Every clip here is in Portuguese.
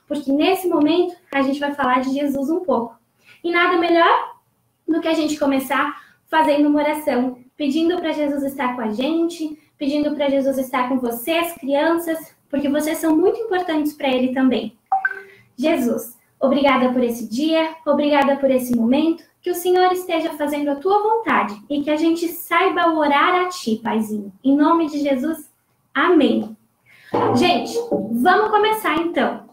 porque nesse momento a gente vai falar de Jesus um pouco. E nada melhor do que a gente começar fazendo uma oração, pedindo para Jesus estar com a gente, pedindo para Jesus estar com vocês, crianças, porque vocês são muito importantes para Ele também. Jesus, obrigada por esse dia, obrigada por esse momento, que o Senhor esteja fazendo a Tua vontade e que a gente saiba orar a Ti, Paizinho. Em nome de Jesus, amém. Gente, vamos começar então.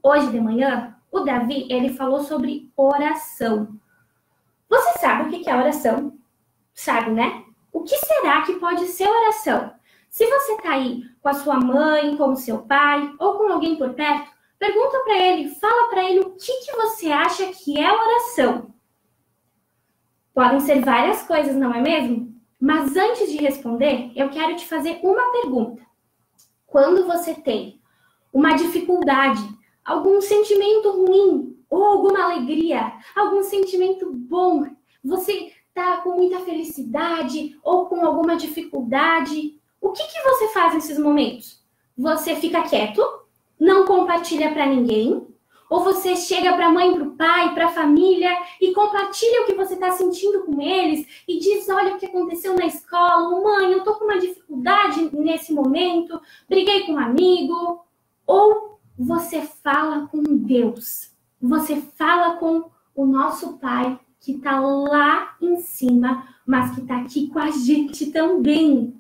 Hoje de manhã, o Davi, ele falou sobre oração. Você sabe o que é oração? Sabe, né? O que será que pode ser oração? Se você está aí com a sua mãe, com o seu pai ou com alguém por perto, pergunta para ele, fala para ele o que você acha que é oração. Podem ser várias coisas, não é mesmo? Mas antes de responder, eu quero te fazer uma pergunta. Quando você tem uma dificuldade, algum sentimento ruim ou alguma alegria, algum sentimento bom, você está com muita felicidade ou com alguma dificuldade, o que você faz nesses momentos? Você fica quieto, não compartilha para ninguém, ou você chega para a mãe, para o pai, para a família e compartilha o que você está sentindo com eles e diz, olha o que aconteceu na escola, ou, mãe, eu estou com uma dificuldade nesse momento, briguei com um amigo, ou você fala com Deus, você fala com o nosso Pai que está lá em cima, mas que está aqui com a gente também.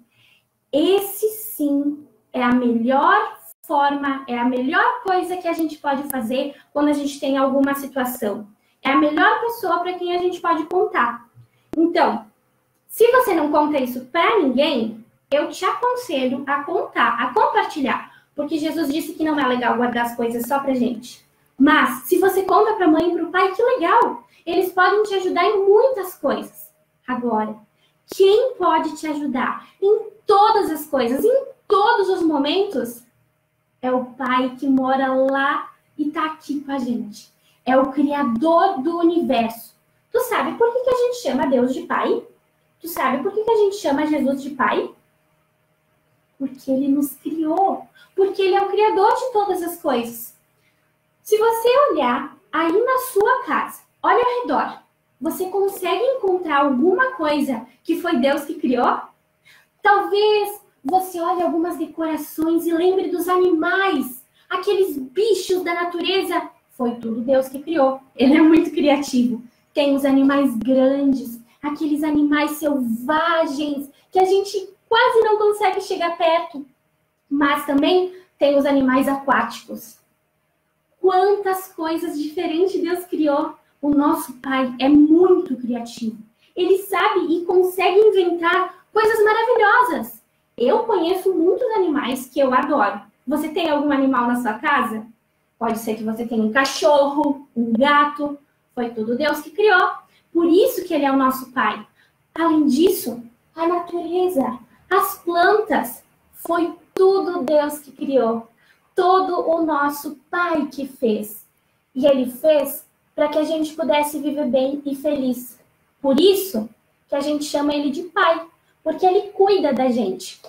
Esse sim é a melhor forma, é a melhor coisa que a gente pode fazer quando a gente tem alguma situação. É a melhor pessoa para quem a gente pode contar. Então, se você não conta isso para ninguém, eu te aconselho a contar, a compartilhar. Porque Jesus disse que não é legal guardar as coisas só pra gente. Mas, se você conta pra mãe e pro pai, que legal! Eles podem te ajudar em muitas coisas. Agora, quem pode te ajudar em todas as coisas, em todos os momentos, é o Pai que mora lá e tá aqui com a gente. É o Criador do universo. Tu sabe por que a gente chama Deus de Pai? Tu sabe por que a gente chama Jesus de Pai? Porque Ele nos criou. Porque Ele é o Criador de todas as coisas. Se você olhar aí na sua casa, olha ao redor, você consegue encontrar alguma coisa que foi Deus que criou? Talvez você olhe algumas decorações e lembre dos animais, aqueles bichos da natureza. Foi tudo Deus que criou. Ele é muito criativo. Tem os animais grandes, aqueles animais selvagens que a gente quase não consegue chegar perto. Mas também tem os animais aquáticos. Quantas coisas diferentes Deus criou. O nosso Pai é muito criativo. Ele sabe e consegue inventar coisas maravilhosas. Eu conheço muitos animais que eu adoro. Você tem algum animal na sua casa? Pode ser que você tenha um cachorro, um gato. Foi tudo Deus que criou. Por isso que Ele é o nosso Pai. Além disso, a natureza, as plantas, foi tudo Deus que criou. Todo o nosso Pai que fez. E Ele fez para que a gente pudesse viver bem e feliz. Por isso que a gente chama Ele de Pai, porque Ele cuida da gente.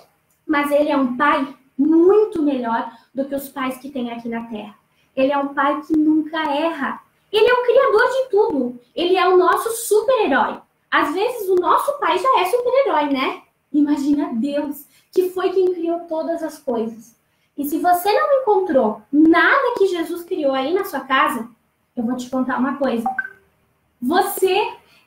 Mas Ele é um Pai muito melhor do que os pais que tem aqui na Terra. Ele é um Pai que nunca erra. Ele é o Criador de tudo. Ele é o nosso super-herói. Às vezes o nosso Pai já é super-herói, né? Imagina Deus, que foi quem criou todas as coisas. E se você não encontrou nada que Jesus criou aí na sua casa, eu vou te contar uma coisa.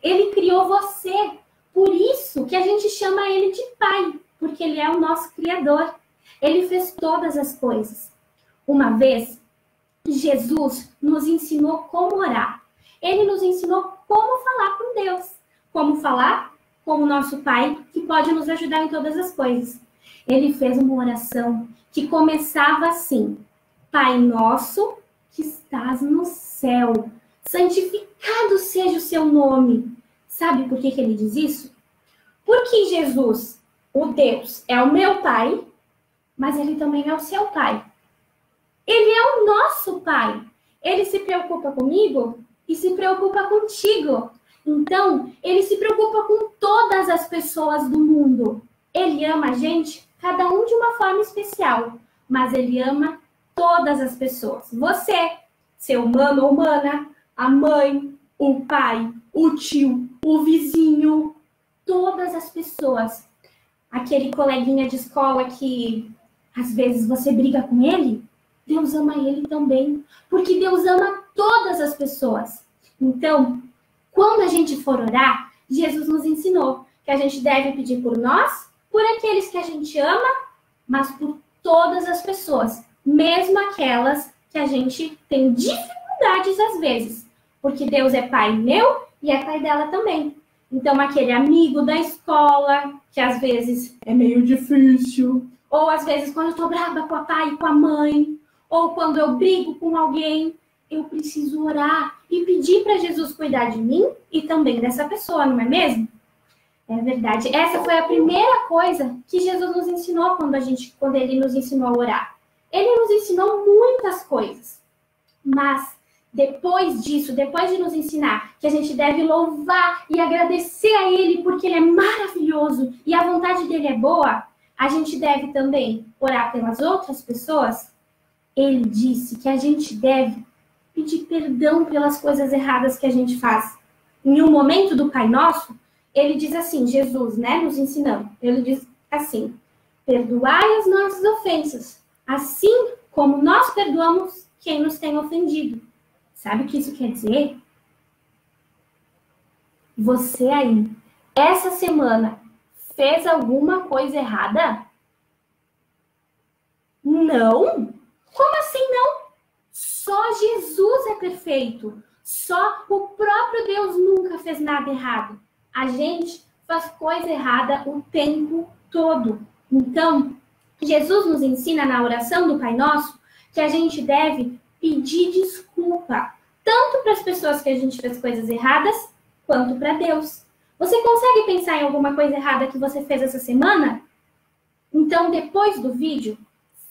Ele criou você. Por isso que a gente chama Ele de Pai, porque Ele é o nosso Criador. Ele fez todas as coisas. Uma vez, Jesus nos ensinou como orar. Ele nos ensinou como falar com Deus. Como falar com o nosso Pai, que pode nos ajudar em todas as coisas. Ele fez uma oração que começava assim: Pai nosso que estás no céu, santificado seja o seu nome. Sabe por que ele diz isso? Porque Jesus, o Deus, é o meu Pai, mas Ele também é o seu Pai. Ele é o nosso Pai. Ele se preocupa comigo e se preocupa contigo. Então, Ele se preocupa com todas as pessoas do mundo. Ele ama a gente, cada um de uma forma especial, mas Ele ama todas as pessoas. Você, seu mano ou mana, a mãe, o pai, o tio, o vizinho, todas as pessoas. Aquele coleguinha de escola que às vezes você briga com ele, Deus ama ele também, porque Deus ama todas as pessoas. Então, quando a gente for orar, Jesus nos ensinou que a gente deve pedir por nós, por aqueles que a gente ama, mas por todas as pessoas, mesmo aquelas que a gente tem dificuldades às vezes, porque Deus é pai meu e é pai dela também. Então, aquele amigo da escola, que às vezes é meio difícil, ou às vezes quando eu tô brava com o pai e com a mãe, ou quando eu brigo com alguém, eu preciso orar e pedir para Jesus cuidar de mim e também dessa pessoa, não é mesmo? É verdade. Essa foi a primeira coisa que Jesus nos ensinou quando ele nos ensinou a orar. Ele nos ensinou muitas coisas, mas depois disso, depois de nos ensinar que a gente deve louvar e agradecer a Ele porque Ele é maravilhoso e a vontade dele é boa, a gente deve também orar pelas outras pessoas. Ele disse que a gente deve pedir perdão pelas coisas erradas que a gente faz. Em um momento do Pai Nosso, ele diz assim, Jesus, né, nos ensinando, ele diz assim, perdoai as nossas ofensas, assim como nós perdoamos quem nos tem ofendido. Sabe o que isso quer dizer? Você aí, essa semana, fez alguma coisa errada? Não? Como assim não? Só Jesus é perfeito. Só o próprio Deus nunca fez nada errado. A gente faz coisa errada o tempo todo. Então, Jesus nos ensina na oração do Pai Nosso que a gente deve pedir desculpa, tanto para as pessoas que a gente fez coisas erradas, quanto para Deus. Você consegue pensar em alguma coisa errada que você fez essa semana? Então, depois do vídeo,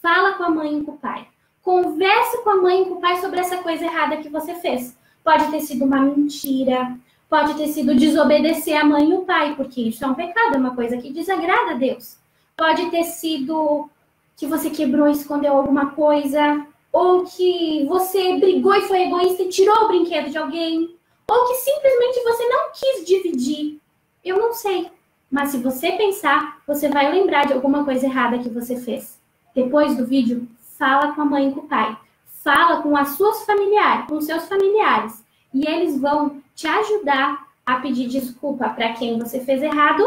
fala com a mãe e com o pai. Conversa com a mãe e com o pai sobre essa coisa errada que você fez. Pode ter sido uma mentira, pode ter sido desobedecer a mãe e o pai, porque isso é um pecado, é uma coisa que desagrada a Deus. Pode ter sido que você quebrou e escondeu alguma coisa, ou que você brigou e foi egoísta e tirou o brinquedo de alguém, ou que simplesmente você não quis dividir. Eu não sei, mas se você pensar, você vai lembrar de alguma coisa errada que você fez. Depois do vídeo, fala com a mãe e com o pai. Fala com as suas familiares, com seus familiares. E eles vão te ajudar a pedir desculpa para quem você fez errado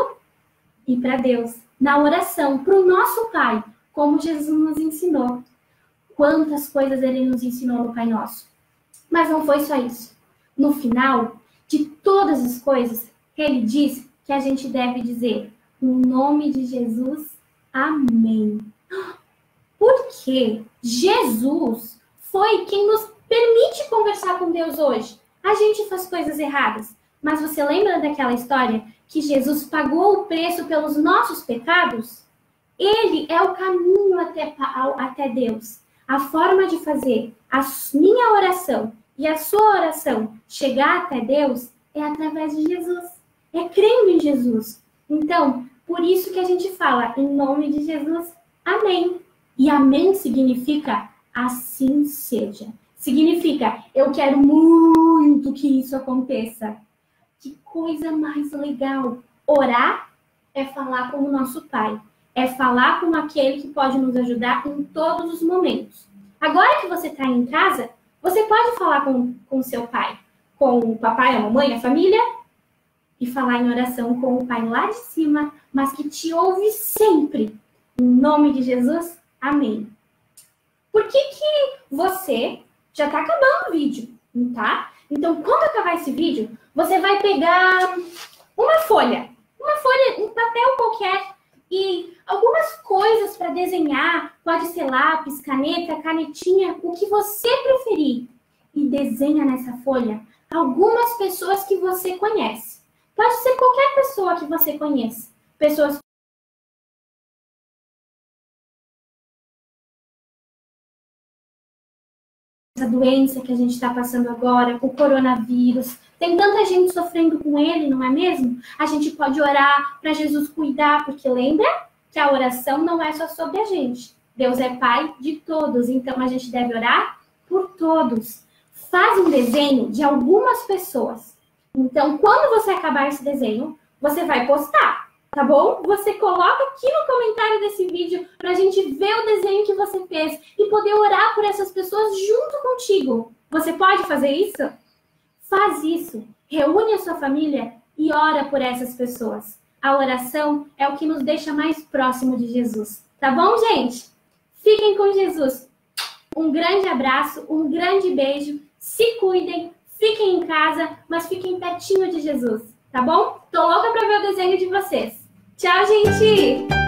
e para Deus. Na oração, para o nosso Pai, como Jesus nos ensinou. Quantas coisas ele nos ensinou no Pai Nosso. Mas não foi só isso. No final de todas as coisas, ele diz que a gente deve dizer, no nome de Jesus, amém. Porque Jesus foi quem nos permite conversar com Deus hoje. A gente faz coisas erradas, mas você lembra daquela história que Jesus pagou o preço pelos nossos pecados? Ele é o caminho até Deus. A forma de fazer a minha oração e a sua oração chegar até Deus é através de Jesus. É crendo em Jesus. Então, por isso que a gente fala, em nome de Jesus, amém. E amém significa assim seja. Significa, eu quero muito que isso aconteça. Que coisa mais legal. Orar é falar com o nosso Pai. É falar com aquele que pode nos ajudar em todos os momentos. Agora que você está em casa, você pode falar com o seu pai, com o papai, a mamãe, a família, e falar em oração com o Pai lá de cima, mas que te ouve sempre. Em nome de Jesus, amém. Por que você já está acabando o vídeo, tá? Então, quando acabar esse vídeo, você vai pegar uma folha, um papel qualquer, e algumas coisas para desenhar, pode ser lápis, caneta, canetinha, o que você preferir. E desenha nessa folha algumas pessoas que você conhece. Pode ser qualquer pessoa que você conheça. Pessoas essa doença que a gente está passando agora, o coronavírus. Tem tanta gente sofrendo com ele, não é mesmo? A gente pode orar para Jesus cuidar, porque lembra que a oração não é só sobre a gente. Deus é Pai de todos, então a gente deve orar por todos. Faz um desenho de algumas pessoas. Então, quando você acabar esse desenho, você vai postar, tá bom? Você coloca aqui no comentário desse vídeo pra gente ver o desenho que você fez e poder orar por essas pessoas junto contigo. Você pode fazer isso? Faz isso. Reúne a sua família e ora por essas pessoas. A oração é o que nos deixa mais próximo de Jesus. Tá bom, gente? Fiquem com Jesus. Um grande abraço, um grande beijo. Se cuidem, fiquem em casa, mas fiquem pertinho de Jesus, tá bom? Tô louca pra ver o desenho de vocês. Tchau, gente!